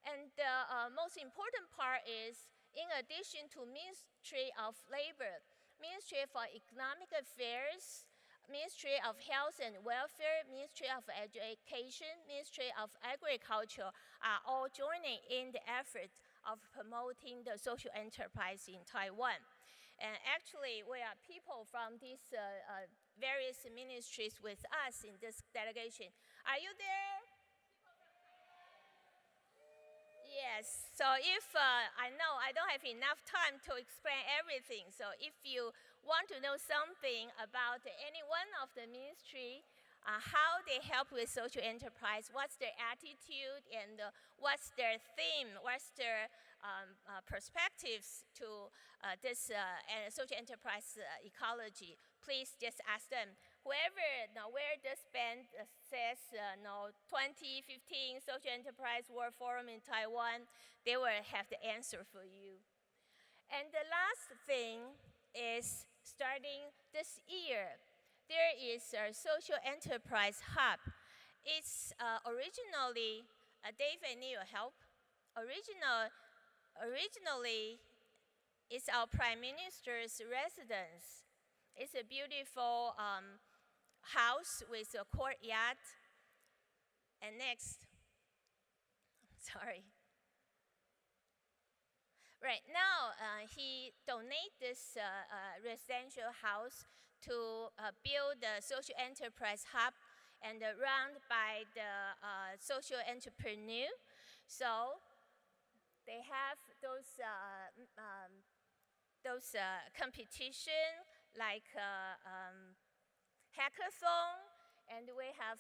And the most important part is, in addition to Ministry of Labor, Ministry for Economic Affairs, Ministry of Health and Welfare, Ministry of Education, Ministry of Agriculture are all joining in the effort of promoting the social enterprise in Taiwan. And actually, we are people from these various ministries with us in this delegation. Are you there? Yes, so if I know I don't have enough time to explain everything, so if you want to know something about any one of the ministry, how they help with social enterprise, what's their attitude, and what's their theme, what's their perspectives to this social enterprise ecology, please just ask them. Whoever where this band says 2015 Social Enterprise World Forum in Taiwan, they will have the answer for you. And the last thing is, starting this year, there is a social enterprise hub. It's originally, Dave, I need your help. Originally, it's our Prime Minister's residence. It's a beautiful house with a courtyard. And next, sorry. Right now, he donated this residential house to build a social enterprise hub and run by the social entrepreneur. So they have those competition like hackathon, and we have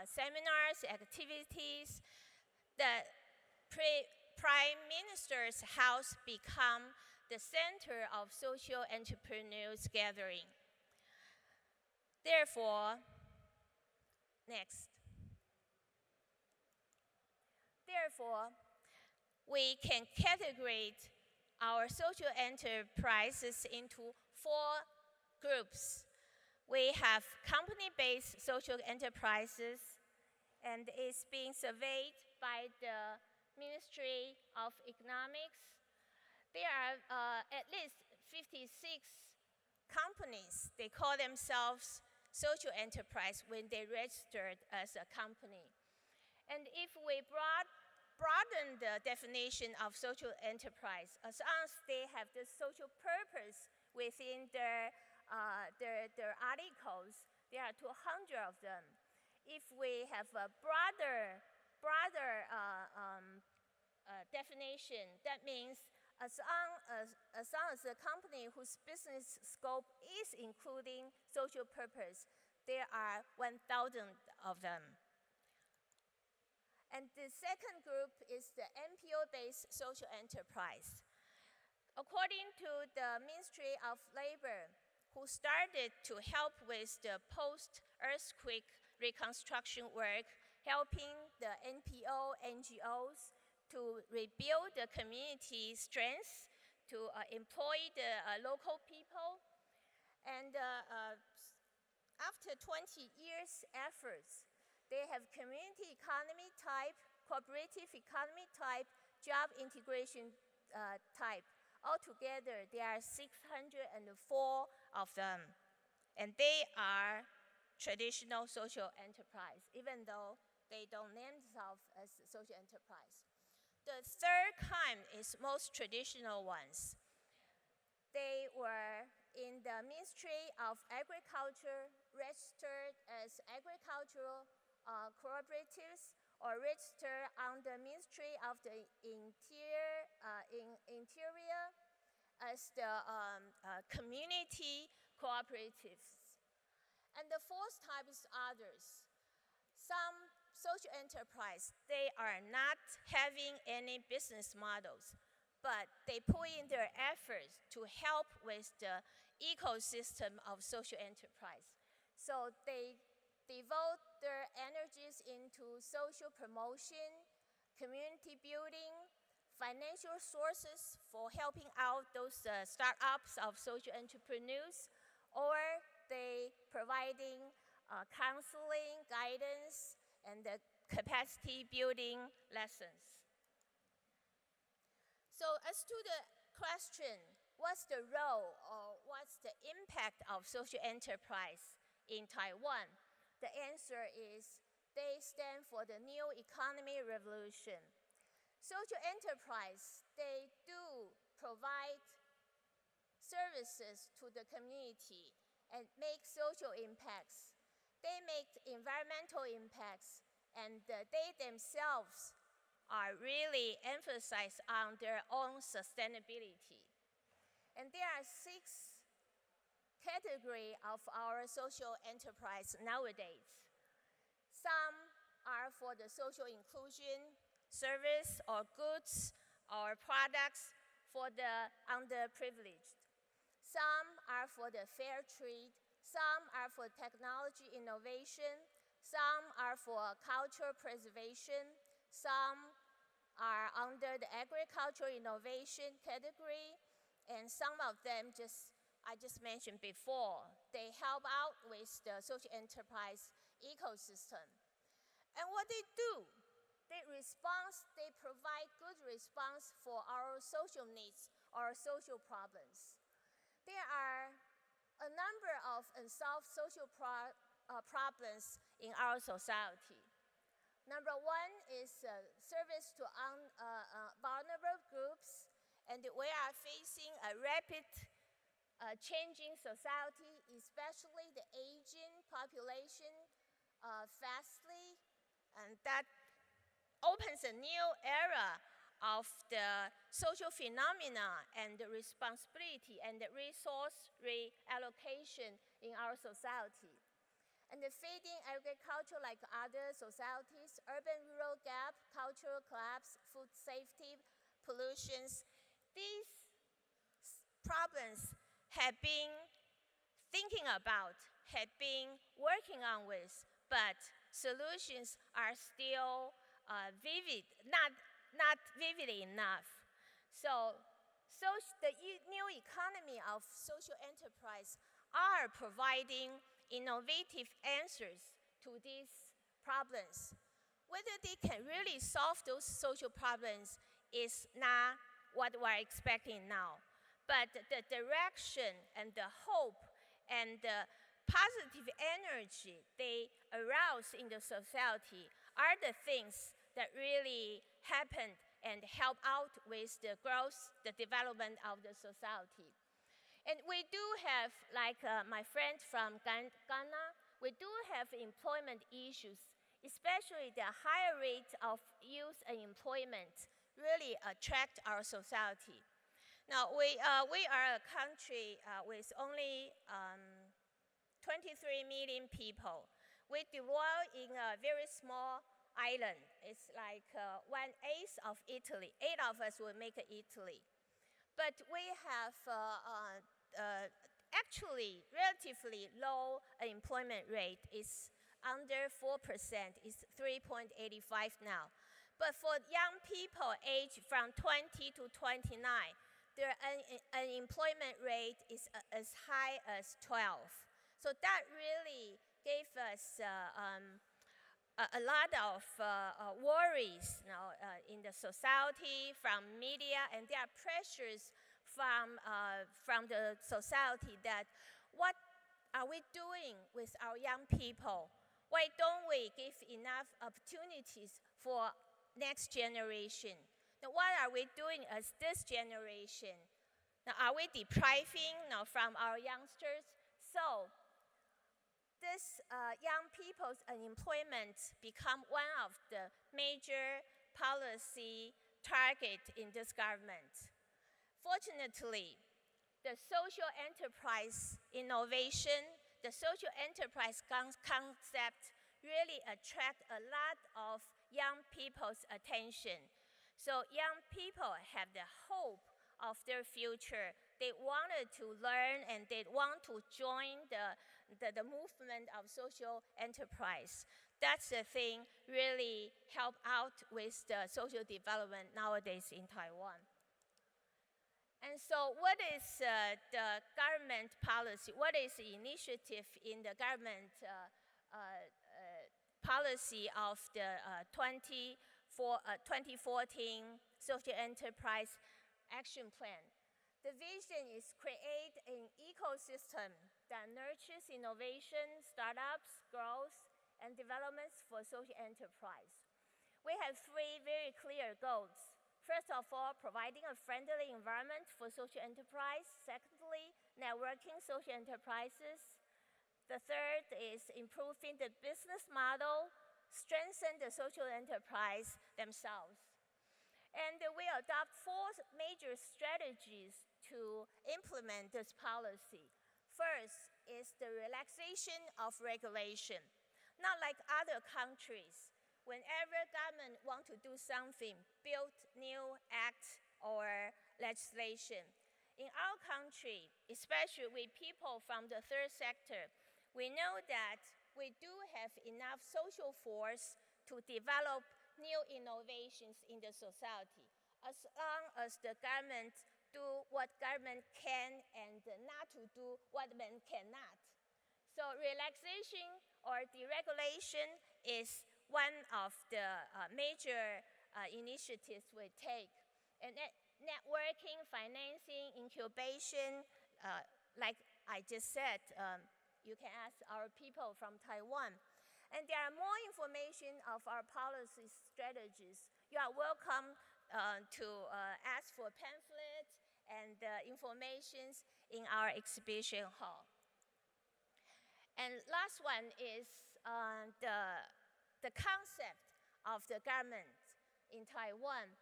seminars, activities. The Prime Minister's house become the center of social entrepreneurs gathering. Therefore, next. Therefore, we can categorize our social enterprises into 4 groups. We have company-based social enterprises, and it's being surveyed by the Ministry of Economics. There are at least 56 companies. They call themselves social enterprise when they registered as a company. And if we broaden the definition of social enterprise, as long as they have the social purpose within their articles, there are 200 of them. If we have a broader definition, that means as long as a company whose business scope is including social purpose, there are 1,000 of them. And the second group is the NPO-based social enterprise. According to the Ministry of Labor, who started to help with the post-earthquake reconstruction work, helping the NPO, NGOs to rebuild the community strength, to employ the local people. And after 20 years' efforts, they have community economy type, cooperative economy type, job integration type. Altogether, there are 604 of them. And they are traditional social enterprise, even though they don't name themselves as social enterprise. The third kind is most traditional ones. They were in the Ministry of Agriculture, registered as agricultural cooperatives, or registered under Ministry of the Interior as the community cooperatives. And the fourth type is others. Some social enterprise, they are not having any business models, but they put in their efforts to help with the ecosystem of social enterprise. So they devote their energies into social promotion, community building, financial sources for helping out those startups of social entrepreneurs, or they providing counseling, guidance, and capacity building lessons. So as to the question, what's the role or what's the impact of social enterprise in Taiwan? The answer is they stand for the new economy revolution. Social enterprise, they do provide services to the community and make social impacts. They make environmental impacts, and they themselves are really emphasized on their own sustainability. And there are 6 categories of our social enterprise nowadays. Some are for the social inclusion, service or goods or products for the underprivileged. Some are for the fair trade. Some are for technology innovation. Some are for cultural preservation. Some are under the agricultural innovation category. And some of them I just mentioned before. They help out with the social enterprise ecosystem. And what they do, they provide good response for our social needs, our social problems. There are a number of unsolved social problems in our society. Number 1 is service to vulnerable groups, and we are facing a rapid changing society, especially the aging population fastly, and that opens a new era of the social phenomena and the responsibility and the resource reallocation in our society. And the fading agriculture like other societies, urban-rural gap, cultural collapse, food safety, pollutions, these problems have been thinking about, have been working on with, but solutions are still not vivid enough. So the new economy of social enterprise are providing innovative answers to these problems. Whether they can really solve those social problems is not what we're expecting now. But the direction and the hope and the positive energy they arouse in the society are the things that really happen and help out with the growth, the development of the society. And we do have, like my friend from Ghana, we do have employment issues, especially the higher rate of youth unemployment really attract our society. Now, we are a country with only 23 million people. We dwell in a very small island. It's like 1/8 of Italy. 8 of us will make Italy. But we have actually relatively low unemployment rate. It's under 4%. It's 3.85 now. But for young people aged from 20 to 29, their unemployment rate is as high as 12. So that really gave us a lot of worries in the society, from media, and there are pressures from the society that what are we doing with our young people? Why don't we give enough opportunities for next generation? Now, what are we doing as this generation? Now, are we depriving from our youngsters? So this young people's unemployment become one of the major policy target in this government. Fortunately, the social enterprise innovation, the social enterprise concept really attract a lot of young people's attention. So young people have the hope of their future. They wanted to learn and they want to join the movement of social enterprise. That's the thing really help out with the social development nowadays in Taiwan. And so what is the government policy? What is the initiative in the government policy of the 2014 Social Enterprise Action Plan? The vision is create an ecosystem that nurtures innovation, startups, growth, and developments for social enterprise. We have three very clear goals. First of all, providing a friendly environment for social enterprise. Secondly, networking social enterprises. The third is improving the business model, strengthen the social enterprise themselves. And we adopt four major strategies to implement this policy. First is the relaxation of regulation. Not like other countries, whenever government want to do something, build new act or legislation. In our country, especially with people from the third sector, we know that we do have enough social force to develop new innovations in the society, as long as the government do what government can and not to do what government cannot. So relaxation or deregulation is one of the major initiatives we take. And networking, financing, incubation, like I just said, you can ask our people from Taiwan. And there are more information of our policy strategies. You are welcome to ask for pamphlets and informations in our exhibition hall. And last one is the concept of the government in Taiwan.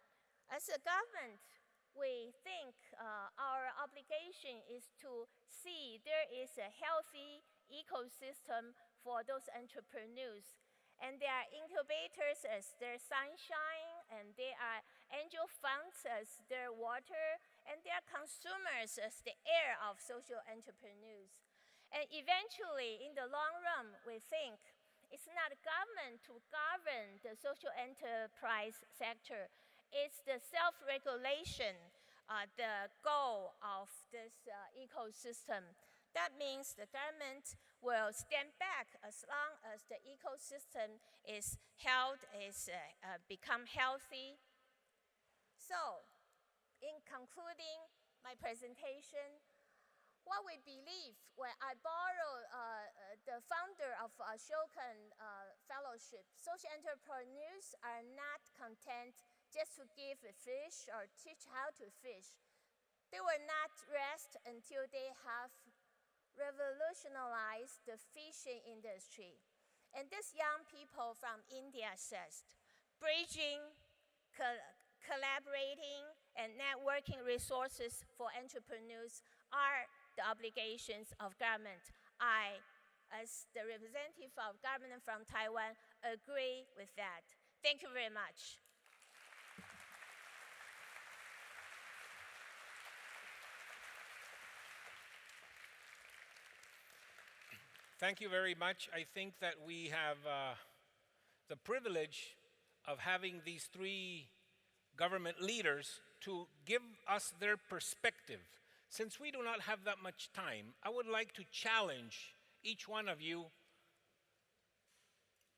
As a government, we think our obligation is to see there is a healthy ecosystem for those entrepreneurs. And there are incubators as their sunshine, and there are angel funds as their water, and there are consumers as the air of social entrepreneurs. And eventually, in the long run, we think it's not government to govern the social enterprise sector. It's the self-regulation, the goal of this ecosystem. That means the government will stand back as long as the ecosystem is become healthy. So, in concluding my presentation, what we believe when I borrow the founder of Shokan Fellowship, social entrepreneurs are not content just to give a fish or teach how to fish. They will not rest until they have revolutionized the fishing industry. And these young people from India says, bridging, collaborating, and networking resources for entrepreneurs are the obligations of government. I, as the representative of government from Taiwan, agree with that. Thank you very much. Thank you very much. I think that we have the privilege of having these three government leaders to give us their perspective. Since we do not have that much time, I would like to challenge each one of you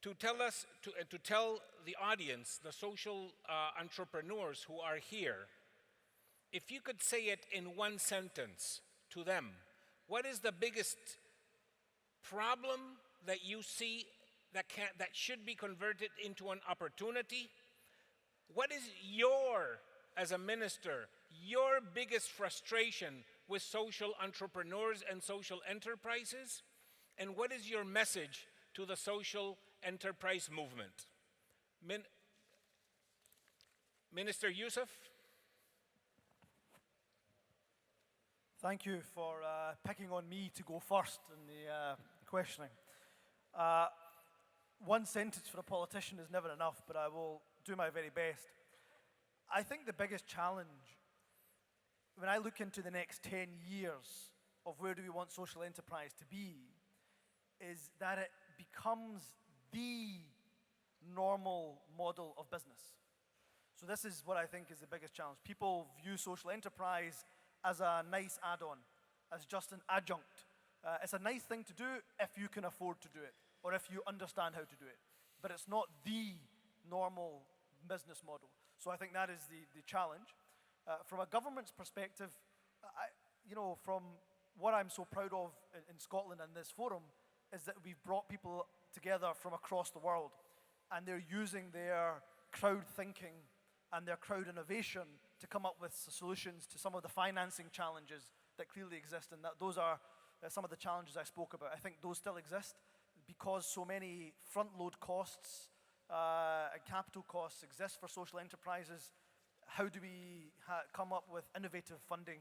to tell the audience, the social entrepreneurs who are here, if you could say it in one sentence to them, what is the biggest problem that you see that should be converted into an opportunity? What is as a minister, your biggest frustration with social entrepreneurs and social enterprises? And what is your message to the social enterprise movement? Minister Yousaf? Thank you for picking on me to go first in the questioning. One sentence for a politician is never enough, but I will do my very best. I think the biggest challenge, when I look into the next 10 years of where do we want social enterprise to be, is that it becomes the normal model of business. So this is what I think is the biggest challenge. People view social enterprise as a nice add-on, as just an adjunct. It's a nice thing to do if you can afford to do it, or if you understand how to do it. But it's not the normal business model. So I think that is the challenge. From a government's perspective, from what I'm so proud of in Scotland and this forum is that we've brought people together from across the world, and they're using their crowd thinking and their crowd innovation to come up with solutions to some of the financing challenges that clearly exist, and that those are some of the challenges I spoke about. I think those still exist because so many front-load costs and capital costs exist for social enterprises. How do we come up with innovative funding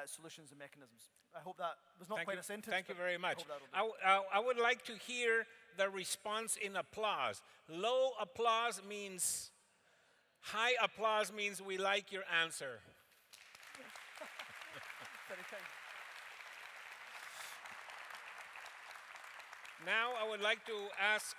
solutions and mechanisms? I hope that was not quite a sentence. Thank you very much. I I would like to hear the response in applause. Low applause means, high applause means we like your answer. Very kind. Now I would like to ask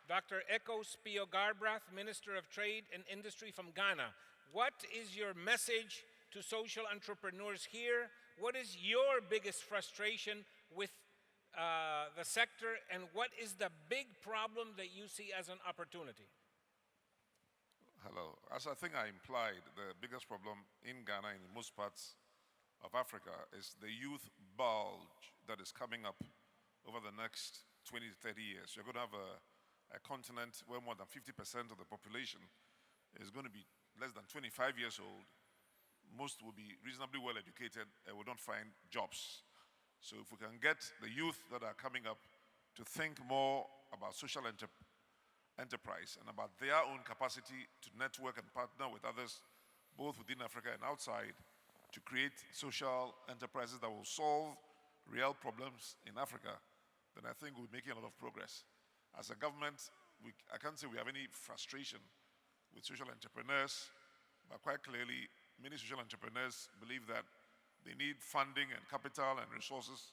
Dr. Ekow Spio-Garbrah, Minister of Trade and Industry from Ghana. What is your message to social entrepreneurs here? What is your biggest frustration with the sector, and what is the big problem that you see as an opportunity? Hello. As I think I implied, the biggest problem in Ghana and in most parts of Africa is the youth bulge that is coming up over the next 20 to 30 years. You're going to have a continent where more than 50% of the population is going to be less than 25 years old. Most will be reasonably well educated and will not find jobs. So if we can get the youth that are coming up to think more about social enterprise and about their own capacity to network and partner with others, both within Africa and outside, to create social enterprises that will solve real problems in Africa, then I think we're making a lot of progress. As a government, I can't say we have any frustration with social entrepreneurs, but quite clearly, many social entrepreneurs believe that they need funding and capital and resources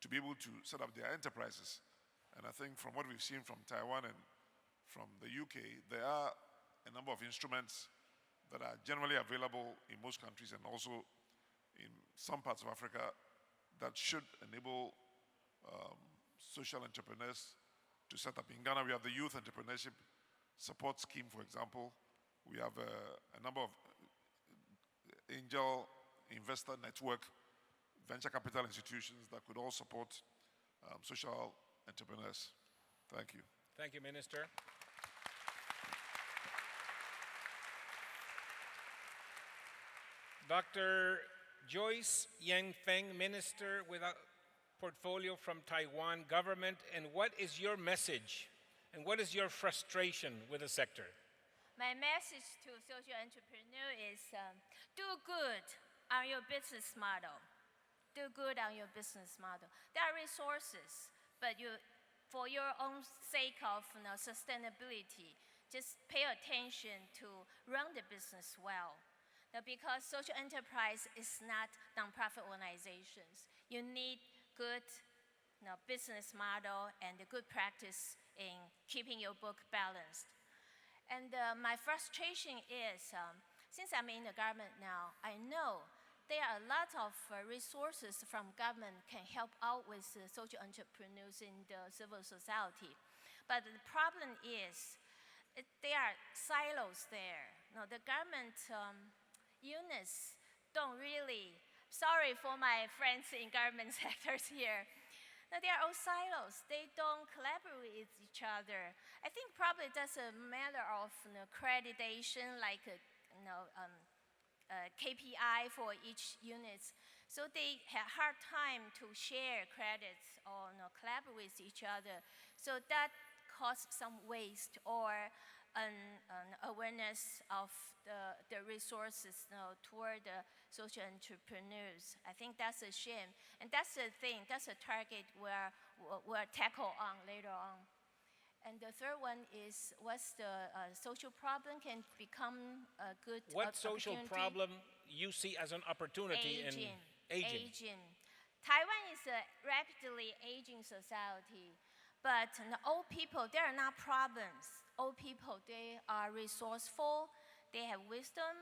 to be able to set up their enterprises. And I think from what we've seen from Taiwan and from the UK, there are a number of instruments that are generally available in most countries and also in some parts of Africa that should enable social entrepreneurs to set up. In Ghana, we have the Youth Entrepreneurship Support Scheme, for example. We have a number of angel investor network, venture capital institutions that could all support social entrepreneurs. Thank you. Thank you, Minister. Dr. Joyce Feng, Minister with a portfolio from Taiwan government, and what is your message and what is your frustration with the sector? My message to social entrepreneur is do good on your business model. Do good on your business model. There are resources, but for your own sake of sustainability, just pay attention to run the business well. Now, because social enterprise is not nonprofit organizations, you need good business model and a good practice in keeping your book balanced. And my frustration is, since I'm in the government now, I know there are a lot of resources from government can help out with social entrepreneurs in the civil society. But the problem is, there are silos there. The government units don't really, sorry for my friends in government sectors here, they are all silos. They don't collaborate with each other. I think probably that's a matter of accreditation, like KPI for each unit. So they have hard time to share credits or collaborate with each other. So that causes some waste or an awareness of the resources toward the social entrepreneurs. I think that's a shame. And that's the thing, that's a target we'll tackle on later on. And the third one is, what's the social problem can become a good What social problem you see as an opportunity in aging? Taiwan is a rapidly aging society, but old people, there are not problems. old people, they are resourceful, they have wisdom,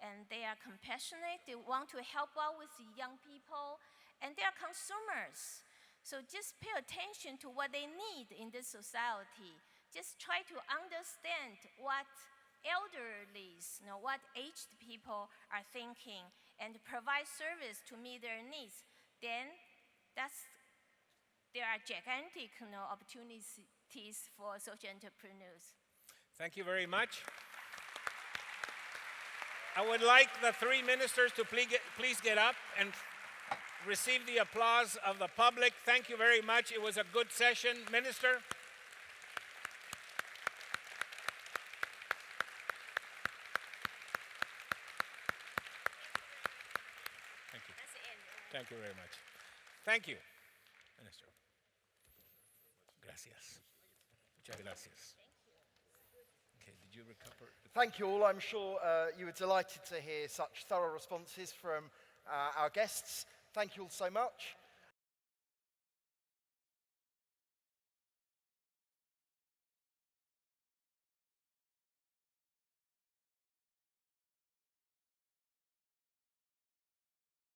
and they are compassionate. They want to help out with the young people, and they are consumers. So just pay attention to what they need in this society. Just try to understand what elderlies, what aged people are thinking, and provide service to meet their needs. Then there are gigantic opportunities for social entrepreneurs. Thank you very much. I would like the three ministers to please get up and receive the applause of the public. Thank you very much. It was a good session. Minister? Thank you. That's the end. Thank you very much. Thank you, Minister. Gracias. Muchas gracias. Okay, did you recover? Thank you all. I'm sure you were delighted to hear such thorough responses from our guests. Thank you all so much.